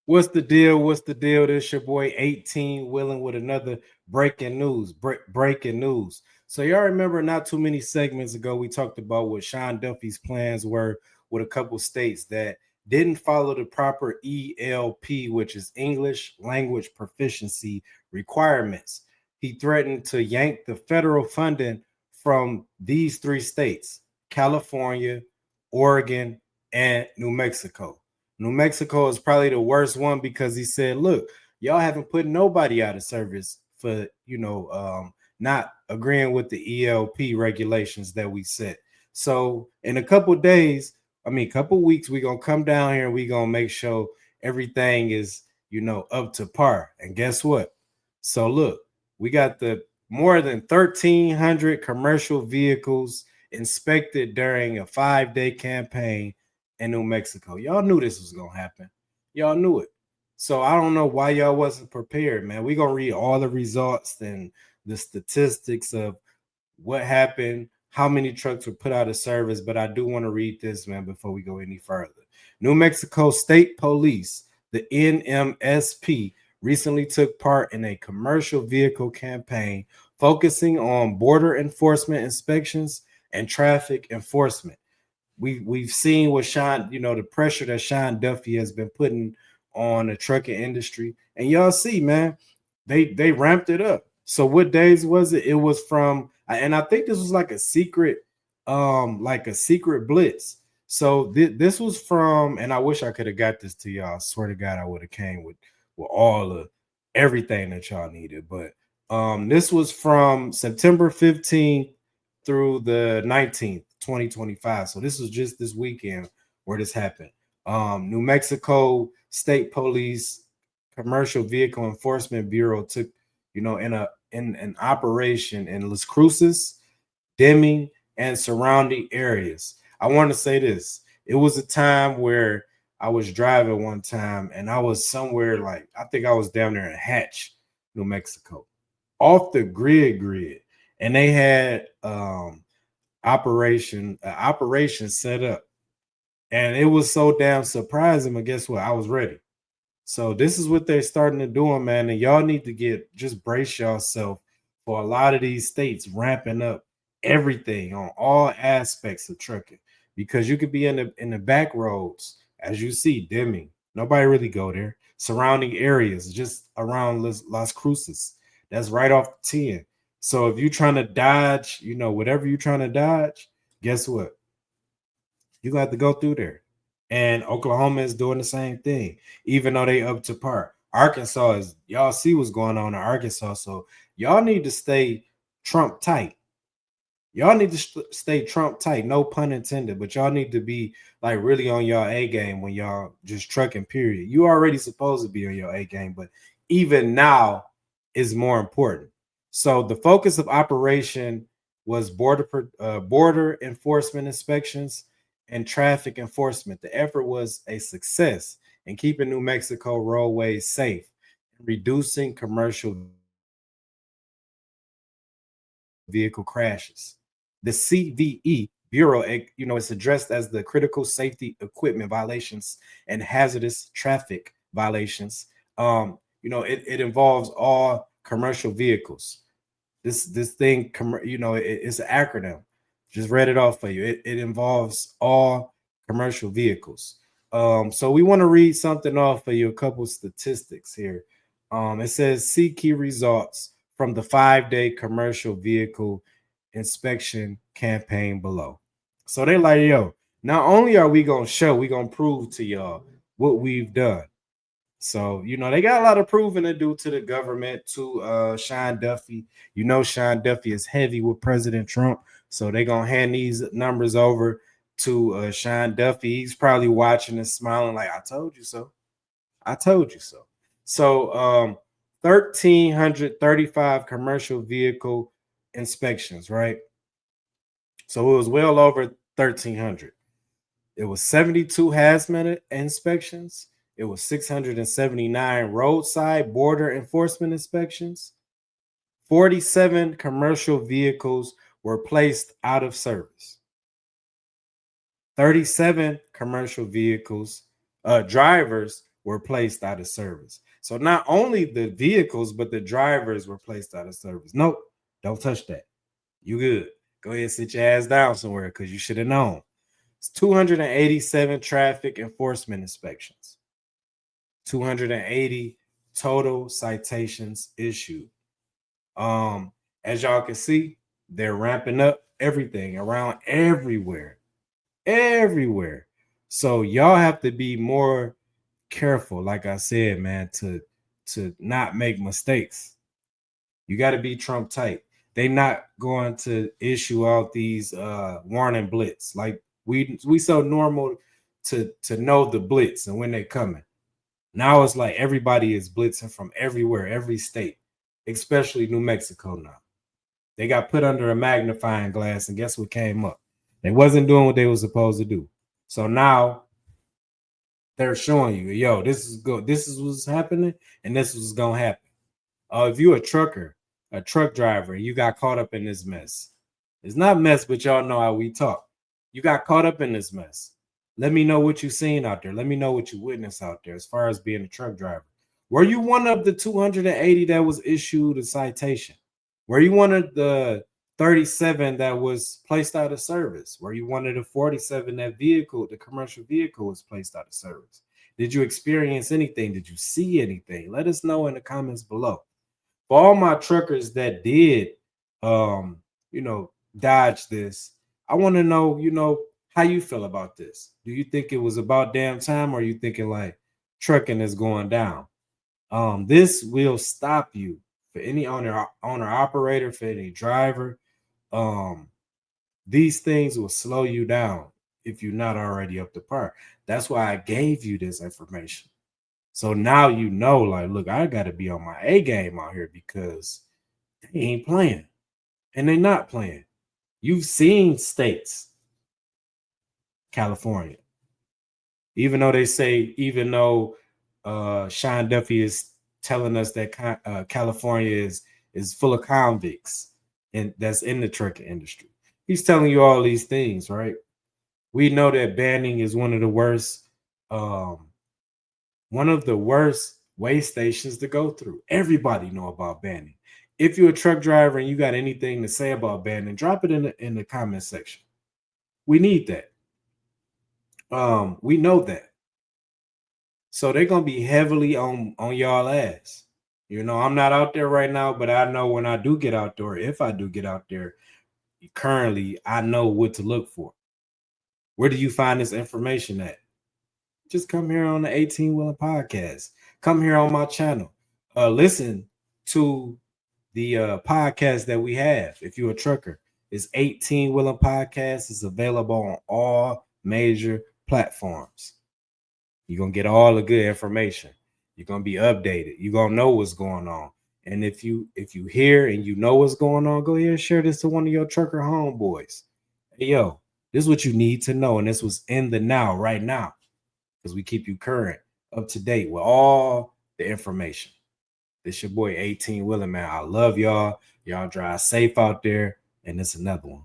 What's the deal? What's the deal? This your boy 18 Willing with another breaking news. Breaking news. So y'all remember not too many segments ago we talked about what Sean Duffy's plans were with a couple states that didn't follow the proper ELP, which is English language proficiency requirements. He threatened to yank the federal funding from these three states: California, Oregon, and New Mexico. New Mexico is probably the worst one because he said, "Look, y'all haven't put nobody out of service for not agreeing with the ELP regulations that we set." So in a couple days, couple weeks, we're gonna come down here and we're gonna make sure everything is up to par. And guess what? So look, we got the more than 1,300 commercial vehicles inspected during a 5-day campaign in New Mexico. Y'all knew this was gonna happen. Y'all knew it. So I don't know why y'all wasn't prepared, man. We're gonna read all the results and the statistics of what happened, how many trucks were put out of service. But I do want to read this, man, before we go any further. New Mexico State Police, the NMSP, recently took part in a commercial vehicle campaign focusing on border enforcement inspections and traffic enforcement. We've seen what Sean, the pressure that Sean Duffy has been putting on the trucking industry, and y'all see, man, they ramped it up. So what days was it? It was from, and I think this was like a secret blitz. So this was from, and I wish I could have got this to y'all. I swear to God, I would have came with all of everything that y'all needed. But this was from September 15th through the 19th, 2025. So this was just this weekend where this happened. New Mexico State Police Commercial Vehicle Enforcement Bureau took, in an operation in Las Cruces, Deming, and surrounding areas. I want to say this. It was a time where I was driving one time and I was somewhere like, I think I was down there in Hatch, New Mexico, off the grid, and they had operation set up, and it was so damn surprising. But guess what? I was ready. So this is what they're starting to do, man. And y'all need to just brace yourself for a lot of these states ramping up everything on all aspects of trucking, because you could be in the back roads, as you see, Deming. Nobody really go there. Surrounding areas, just around Las Cruces. That's right off the 10. So if you're trying to dodge, whatever you're trying to dodge, guess what? You got to go through there. And Oklahoma is doing the same thing, even though they up to par. Arkansas is, y'all see what's going on in Arkansas. So y'all need to stay Trump tight. Y'all need to stay Trump tight. No pun intended, but y'all need to be like really on your A game when y'all just trucking, period. You already supposed to be on your A game, but even now is more important. So the focus of operation was border enforcement inspections and traffic enforcement. The effort was a success in keeping New Mexico roadways safe, reducing commercial vehicle crashes. The CVE Bureau, it's addressed as the critical safety equipment violations and hazardous traffic violations. It involves all commercial vehicles. This thing, it's an acronym. Just read it off for you. It involves all commercial vehicles. So we want to read something off for you, a couple statistics here. It says see key results from the 5-day commercial vehicle inspection campaign below. So they like, yo, not only are we gonna show, we gonna prove to y'all what we've done. So, they got a lot of proving to do to the government, to Sean Duffy. Sean Duffy is heavy with President Trump. So they're going to hand these numbers over to Sean Duffy. He's probably watching and smiling like, I told you so. I told you so. So 1,335 commercial vehicle inspections, right? So it was well over 1,300. It was 72 hazmat inspections. It was 679 roadside border enforcement inspections. 47 commercial vehicles were placed out of service. 37 commercial vehicles, drivers were placed out of service. So not only the vehicles, but the drivers were placed out of service. Nope, don't touch that. You good. Go ahead, sit your ass down somewhere because you should have known. It's 287 traffic enforcement inspections, 280 total citations issued. As y'all can see, they're ramping up everything around everywhere. Everywhere. So y'all have to be more careful, like I said, man, to not make mistakes. You got to be Trump tight. They not going to issue out these warning blitz. Like we so normal to know the blitz and when they coming. Now it's like everybody is blitzing from everywhere, every state, especially New Mexico now. They got put under a magnifying glass, and guess what came up? They wasn't doing what they were supposed to do. So now they're showing you, yo, this is good. This is what's happening, and this is gonna happen. If you're a trucker, a truck driver, and you got caught up in this mess, it's not mess, but y'all know how we talk. You got caught up in this mess. Let me know what you seen out there. Let me know what you witnessed out there as far as being a truck driver. Were you one of the 280 that was issued a citation? Were you one of the 37 that was placed out of service? Were you one of the 47 that vehicle, the commercial vehicle, was placed out of service? Did you experience anything? Did you see anything? Let us know in the comments below. For all my truckers that did, dodge this, I want to know, how you feel about this. Do you think it was about damn time, or are you thinking like trucking is going down? This will stop you for any owner operator, for any driver. These things will slow you down if you're not already up to par. That's why I gave you this information. So now you know, like, look, I got to be on my A game out here because they ain't playing and they're not playing. You've seen states, California, even though Sean Duffy is telling us that California is full of convicts and that's in the trucking industry. He's telling you all these things, right? We know that banning is one of the worst way stations to go through. Everybody know about banning. If you're a truck driver and you got anything to say about banning, drop it in the comment section. We need that. We know that. So they're gonna be heavily on y'all ass. I'm not out there right now, but I know when I do get out there, if I do get out there, currently I know what to look for. Where do you find this information at? Just come here on the 18 Wheeling Podcast. Come here on my channel. Listen to the podcast that we have. If you're a trucker, it's 18 Wheeling Podcast. It's available on all major platforms. You're gonna get all the good information. You're gonna be updated. You're gonna know what's going on. And if you hear and you know what's going on, go ahead and share this to one of your trucker homeboys. Hey, yo, this is what you need to know, and this was in the now, right now, because we keep you current, up to date with all the information. This your boy 18 Wheeling, man. I love y'all. Y'all drive safe out there, and it's another one.